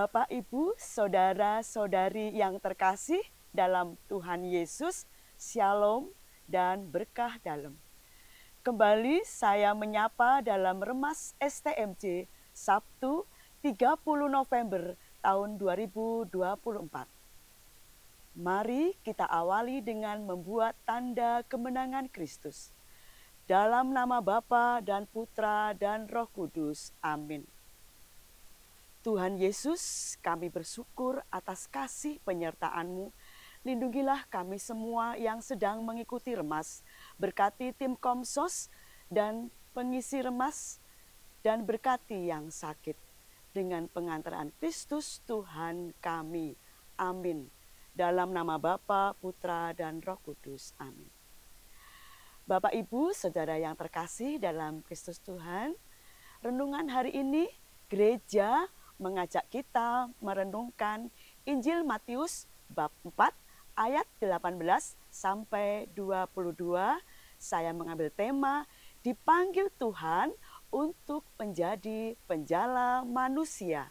Bapak, Ibu, saudara-saudari yang terkasih dalam Tuhan Yesus, Shalom dan berkah dalam. Kembali saya menyapa dalam Remas STMJ Sabtu 30 November tahun 2024. Mari kita awali dengan membuat tanda kemenangan Kristus. Dalam nama Bapa dan Putra dan Roh Kudus. Amin. Tuhan Yesus, kami bersyukur atas kasih penyertaan-Mu. Lindungilah kami semua yang sedang mengikuti Remas. Berkati tim Komsos dan pengisi Remas, dan berkati yang sakit dengan pengantaran Kristus Tuhan kami. Amin. Dalam nama Bapa, Putra, dan Roh Kudus. Amin. Bapak, Ibu, saudara yang terkasih dalam Kristus Tuhan, renungan hari ini gereja mengajak kita merenungkan Injil Matius bab 4 ayat 18 sampai 22. Saya mengambil tema dipanggil Tuhan untuk menjadi penjala manusia.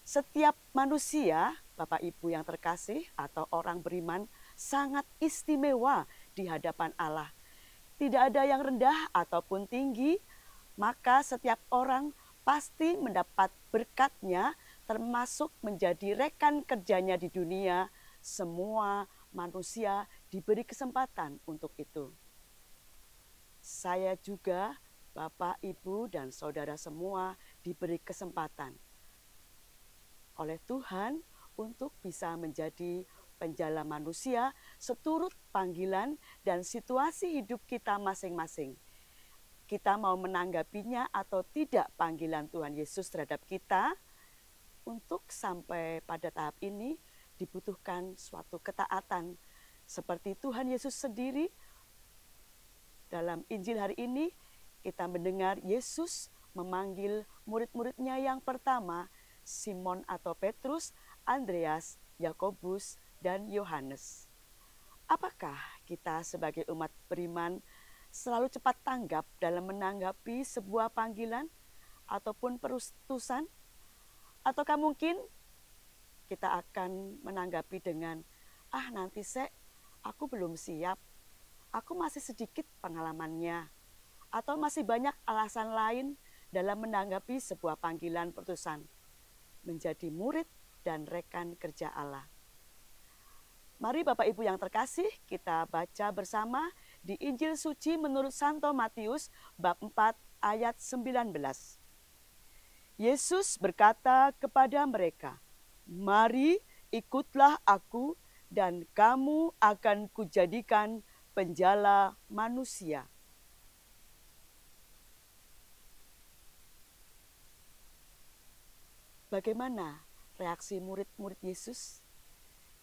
Setiap manusia, Bapak Ibu yang terkasih atau orang beriman, sangat istimewa di hadapan Allah. Tidak ada yang rendah ataupun tinggi, maka setiap orang pasti mendapat berkat-Nya, termasuk menjadi rekan kerjanya di dunia. Semua manusia diberi kesempatan untuk itu. Saya juga, Bapak, Ibu, dan saudara semua diberi kesempatan oleh Tuhan untuk bisa menjadi penjala manusia seturut panggilan dan situasi hidup kita masing-masing. Kita mau menanggapinya atau tidak panggilan Tuhan Yesus terhadap kita. Untuk sampai pada tahap ini dibutuhkan suatu ketaatan. Seperti Tuhan Yesus sendiri, dalam Injil hari ini kita mendengar Yesus memanggil murid-muridnya yang pertama, Simon atau Petrus, Andreas, Yakobus, dan Yohanes. Apakah kita sebagai umat beriman selalu cepat tanggap dalam menanggapi sebuah panggilan ataupun perutusan? Ataukah mungkin kita akan menanggapi dengan, nanti aku belum siap, aku masih sedikit pengalamannya, atau masih banyak alasan lain dalam menanggapi sebuah panggilan perutusan menjadi murid dan rekan kerja Allah. Mari Bapak Ibu yang terkasih, kita baca bersama di Injil Suci menurut Santo Matius bab 4 ayat 19. Yesus berkata kepada mereka, "Mari ikutlah aku dan kamu akan kujadikan penjala manusia." Bagaimana reaksi murid-murid Yesus?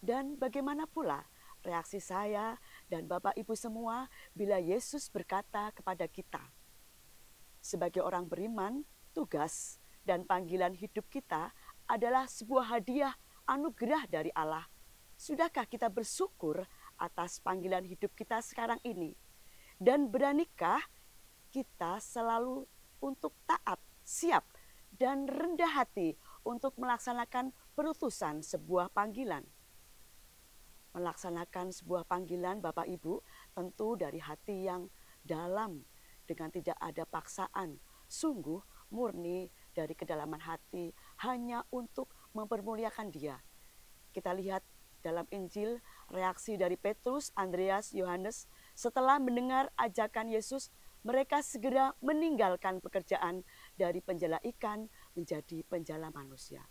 Dan bagaimana pula reaksi saya dan Bapak Ibu semua bila Yesus berkata kepada kita? Sebagai orang beriman, tugas dan panggilan hidup kita adalah sebuah hadiah anugerah dari Allah. Sudahkah kita bersyukur atas panggilan hidup kita sekarang ini? Dan beranikah kita selalu untuk taat, siap, dan rendah hati untuk melaksanakan perutusan sebuah panggilan? Melaksanakan sebuah panggilan Bapak Ibu tentu dari hati yang dalam, dengan tidak ada paksaan, sungguh murni dari kedalaman hati, hanya untuk mempermuliakan Dia. Kita lihat dalam Injil reaksi dari Petrus, Andreas, Yohanes setelah mendengar ajakan Yesus. Mereka segera meninggalkan pekerjaan dari penjala ikan menjadi penjala manusia.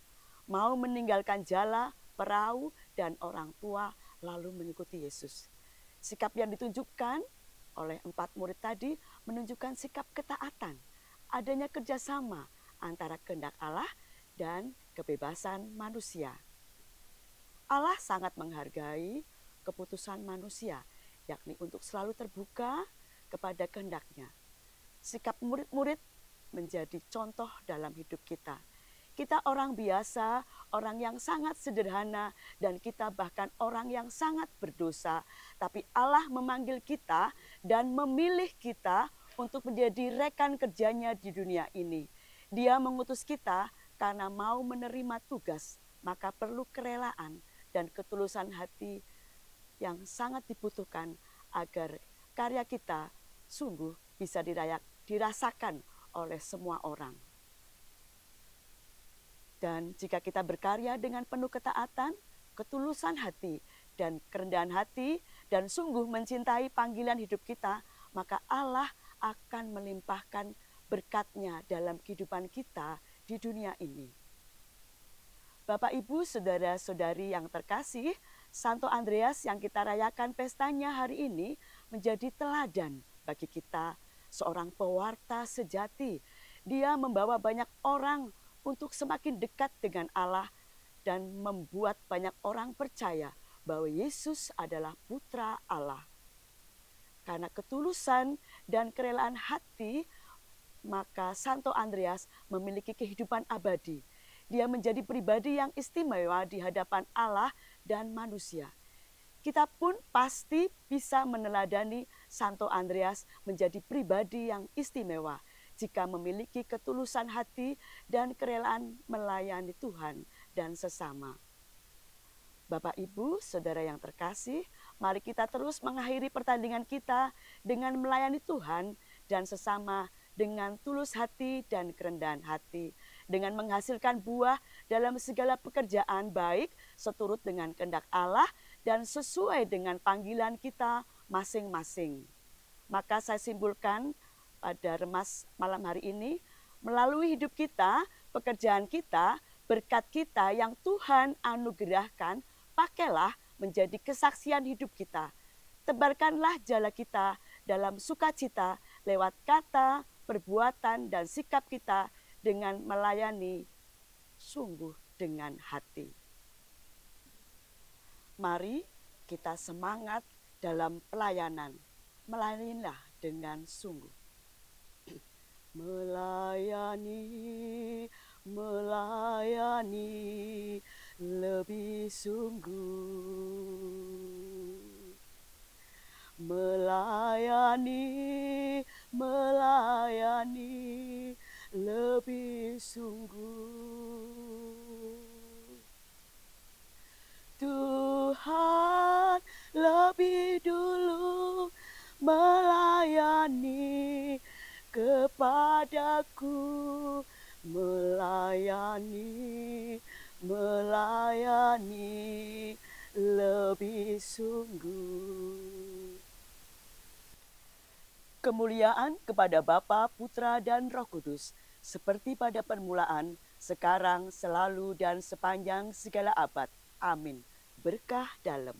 Mau meninggalkan jala, perahu, dan orang tua lalu mengikuti Yesus. Sikap yang ditunjukkan oleh 4 murid tadi menunjukkan sikap ketaatan. Adanya kerjasama antara kehendak Allah dan kebebasan manusia. Allah sangat menghargai keputusan manusia, yakni untuk selalu terbuka kepada kehendak-Nya. Sikap murid-murid menjadi contoh dalam hidup kita. Kita orang biasa, orang yang sangat sederhana, dan kita bahkan orang yang sangat berdosa. Tapi Allah memanggil kita dan memilih kita untuk menjadi rekan kerjanya di dunia ini. Dia mengutus kita karena mau menerima tugas, maka perlu kerelaan dan ketulusan hati yang sangat dibutuhkan agar karya kita sungguh bisa dirasakan oleh semua orang. Dan jika kita berkarya dengan penuh ketaatan, ketulusan hati, dan kerendahan hati, dan sungguh mencintai panggilan hidup kita, maka Allah akan melimpahkan berkat-Nya dalam kehidupan kita di dunia ini. Bapak, Ibu, saudara-saudari yang terkasih, Santo Andreas yang kita rayakan pestanya hari ini menjadi teladan bagi kita, seorang pewarta sejati. Dia membawa banyak orang untuk semakin dekat dengan Allah dan membuat banyak orang percaya bahwa Yesus adalah Putra Allah. Karena ketulusan dan kerelaan hati, maka Santo Andreas memiliki kehidupan abadi. Dia menjadi pribadi yang istimewa di hadapan Allah dan manusia. Kita pun pasti bisa meneladani Santo Andreas menjadi pribadi yang istimewa jika memiliki ketulusan hati dan kerelaan melayani Tuhan dan sesama. Bapak, Ibu, saudara yang terkasih, mari kita terus mengakhiri pertandingan kita dengan melayani Tuhan dan sesama dengan tulus hati dan kerendahan hati, dengan menghasilkan buah dalam segala pekerjaan baik seturut dengan kehendak Allah dan sesuai dengan panggilan kita masing-masing. Maka saya simpulkan pada remas malam hari ini, melalui hidup kita, pekerjaan kita, berkat kita yang Tuhan anugerahkan, pakailah menjadi kesaksian hidup kita. Tebarkanlah jala kita dalam sukacita lewat kata, perbuatan, dan sikap kita dengan melayani sungguh dengan hati. Mari kita semangat dalam pelayanan. Melayanilah dengan sungguh. Melayani, melayani lebih sungguh. Melayani, melayani lebih sungguh. Tuhan lebih dulu melayani kepadaku, melayani, melayani lebih sungguh. Kemuliaan kepada Bapa, Putra, dan Roh Kudus, seperti pada permulaan, sekarang, selalu, dan sepanjang segala abad. Amin. Berkah dalam.